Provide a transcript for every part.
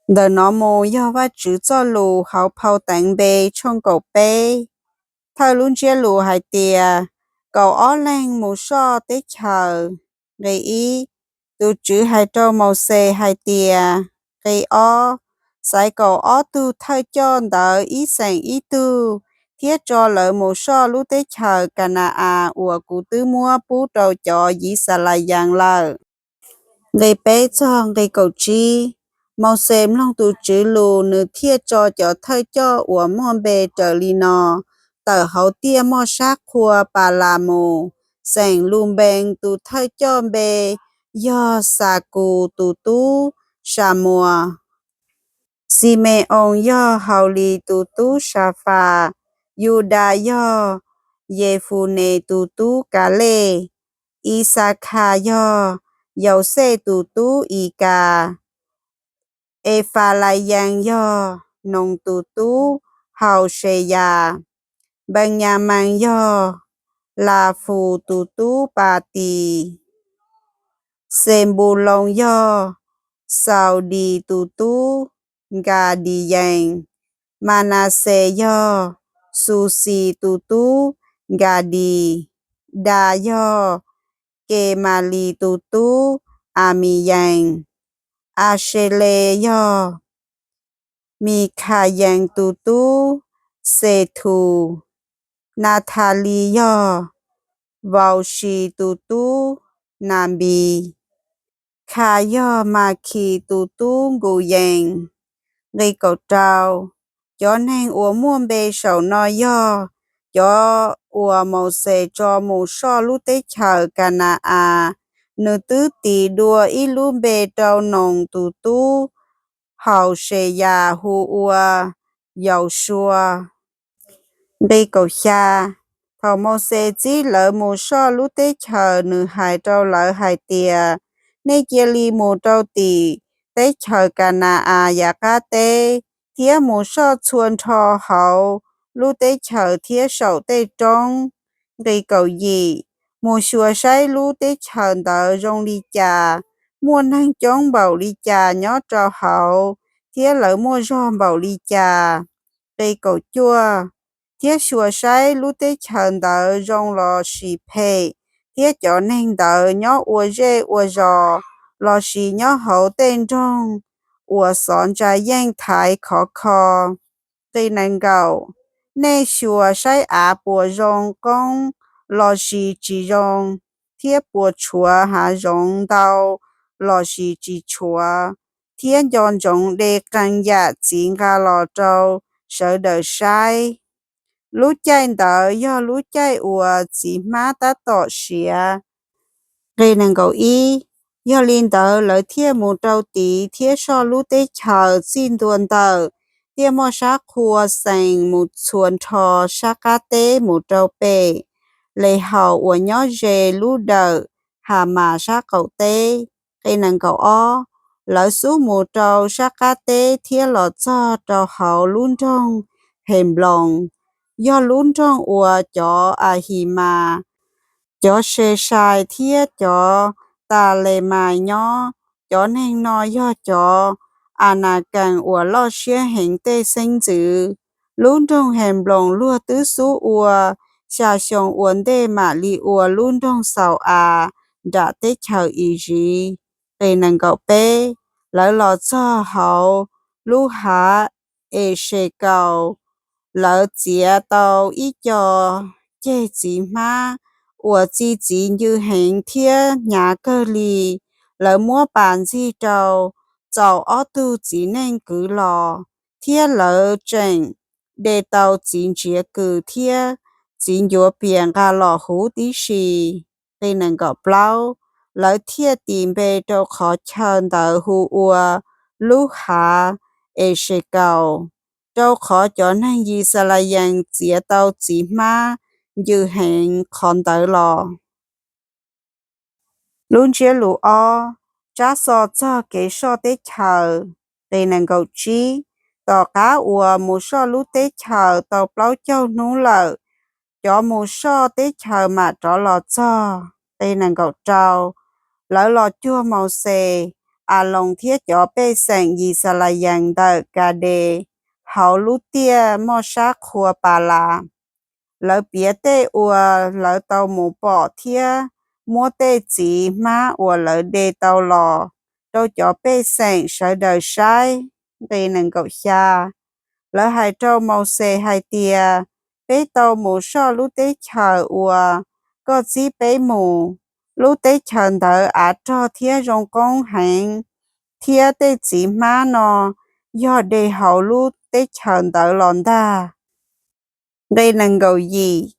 The normal do và chữ cho lù hậu phao tặng bê trong cầu bê. Thơ luôn chia lù hai tìa, cầu ó lên mù so tế chờ. Gây ý, tu chữ hai trâu màu xê hai tìa, gây ó. Sai cầu ó tu thơ cho đỡ ý sành ý tu. Thiết cho lỡ mù so lú tế chờ cả nà ủa cụ tư mua bú trâu cho dĩ xà lại dạng lờ. Gây bé cho gây cầu chi mau xem long tu chữ lù nữ thiết cho thơ cho ủa mòn bề trở li nò tờ hậu tia mò sát khua bà là mù sành lùm bèn tu thơ cho bề do xà cù tu tú xà mùa si mê ông do hậu lì tu tú xà phà yu đà do ye phu nê tu tú cá lê Isaka yo dầu xe tù tú y cà e pha lai yang yo nông tù tú hào xe ya bằng nhà mang yo là phù tù tú bà tì xem bù lông yo sao đi tù tú gà đi yang mana xe yo sushi tù tú gà đi đà yo ke mali tu tu ami yang ashele yo mi kha yang tu tu se thu Natalie yo vào shi tu tu nambi kha yo ma ki tu tu ngu yang gây cầu trao cho nên ủa muôn bề sầu no yo cho ủa màu xề cho mù so lú tế chờ cả nà nữ tứ tì đùa ý lú bề trao nồng tù tú hào xề già hù ủa dầu xua gây cầu xa thầu màu xề chỉ lỡ mù so lú tế chờ nữ hài trao lỡ hài tìa nên kia li mù trao tì tế chờ cả nà dạ cá tê thiết mù so chuồn trò hậu lu tế chờ thiết sầu tế trông gây cầu gì mù xua say lu tế chờ đỡ rong đi trà mua năng chống bầu đi trà nhó trò hậu thiết lỡ mua rong bầu đi trà gây cầu chua thiết xua say lu tế chờ đỡ rong lò xì phê thiết cho nên đỡ nhó ua dê ua giò lò xì nhó hậu tên trong 我上在阳台考考，对能够，你说是阿伯用工，老是只用铁布车还用到老是只车，天用中的更加紧个老周，受得晒，路见到要路见我只马达多些，对能够一。要领导来天木周地天上路的桥进段道，天莫沙阔成木村头沙嘎的木周北，雷后我鸟热路道hà mà沙cầu tê, cây nàng cầu ó, lỡ số mù trâu沙cá tê thiên lọ cho trâu hậu luôn trong hềm lòng, do luôn trong ua cho hi mà, cho xe sai thiết cho ta lệ mài nhó cho nên nói do cho na càng ủa lo xe hình tê sinh dữ luôn trong hẻm lòng lúa tứ số ủa xa xong uốn đê mà li ủa luôn trong sầu đã tết chờ ý gì tê năng cậu bê lỡ lọt cho hậu lú hạ ê xe cầu lỡ chĩa tàu ý cho chê chỉ mà 我自己就很贴nhà cơ li lỡ mua bàn gì trâu dầu ở tu chỉ nên cứ lò thiết lỡ trình để tàu chính chế cứ thiết chính yếu biển cả lò hú tí xì để nâng gặp lâu lỡ thiết tìm bề trâu khó chân tờ hú ua lúc hạ ê xê cầu trâu khó cho nên gì sẽ là dành chế tàu chỉ mà như hẹn còn tới lò luôn chia lũ o cha so cho cái so tết chờ để năng cầu chi tỏ cá ua một so lũ tết chờ tàu bao châu nú lợ cho một so tết chờ mà cho lò cho để năng cầu trâu lỡ lò chua màu xè lòng thiết cho bê sành y sa la yang đờ gà đề hậu lũ tia mò sát khua bà la lỡ bía tê ua lỡ tàu mù bỏ thia mua tê chỉ má ua lỡ đê tàu lò đâu cho bê sành sợ đời sai đây nâng cậu xa lỡ hai trâu màu xê hai tia bê tàu mù so lũ tế chờ ua có gì bê mù lũ tế chờ đỡ á cho thia rong công hành thia tế chỉ má nó do đề hậu lũ tế chờ đỡ lòn đa đây nâng cậu gì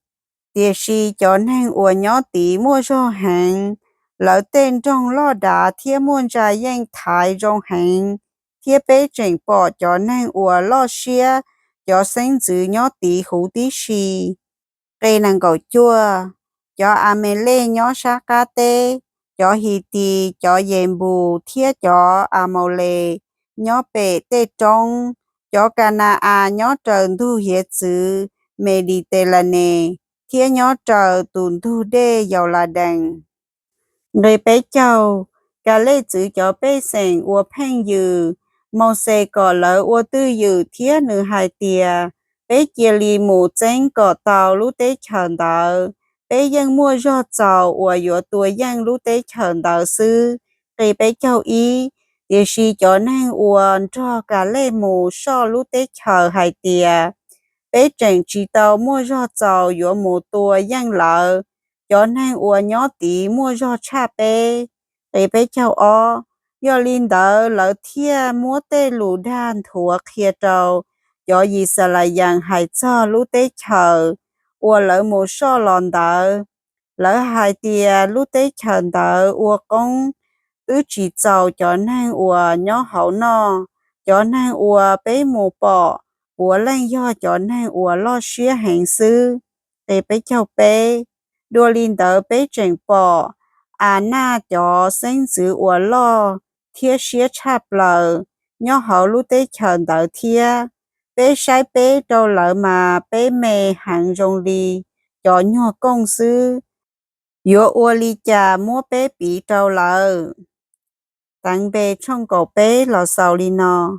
địa sĩ cho nên ua nhỏ tí mua cho hàng lỡ tên trong lo đá thiết muôn ra yên thái trong hàng thiết bế trình bỏ cho nên ua lo xia cho sinh dữ nhỏ tí hữu tí xì cây nàng cầu chua cho amele nhỏ sa ca tê cho hi tì cho yềm bù thiết cho amole nhỏ bể tê trong cho cana a nhỏ trần thu hiệt chữ Mediterranean thiên nhỏ trời tuần thu đê giàu là đằng người bé châu cả lê chữ cho bé sành ua phanh dừ mong xe cỏ lỡ ua tư dừ thiên nữ hai tia bé chia li mù chén cỏ tàu lũ tế trần đỡ bé dân mua do giàu ua dụa tuổi dân lũ tế trần đỡ sư người bé châu ý địa sĩ cho nên ua cho cả lê mù so lũ tế chờ hai tia bé trình chỉ tàu mua do giàu dụa mù tua dân lợ cho nên ua nhỏ tí mua do cha bé bé bé châu ó do linh đỡ lỡ thia mua tê lù đan thuộc kia trâu do gì sợ là dàn hay cho lũ tế chờ ua lỡ mù so lòn đỡ lỡ hai tia lũ tế chờ đỡ ua công ứ chỉ giàu cho nên ua nhỏ hậu no cho nên ua bé mù bỏ ua lên do cho nên ua lo xía hành sư để bé châu bé đua linh đỡ bé trình bỏ à na cho sinh giữ ua lo thiết xía chạp lờ nhỏ hậu lũ tế chờ đỡ thia bé sai bé đâu lỡ mà bé mê hàng rong đi cho nhỏ công sư yo ua li cha mua bé bị trâu lờ tặng bé trong cổ bé lò sầu li nò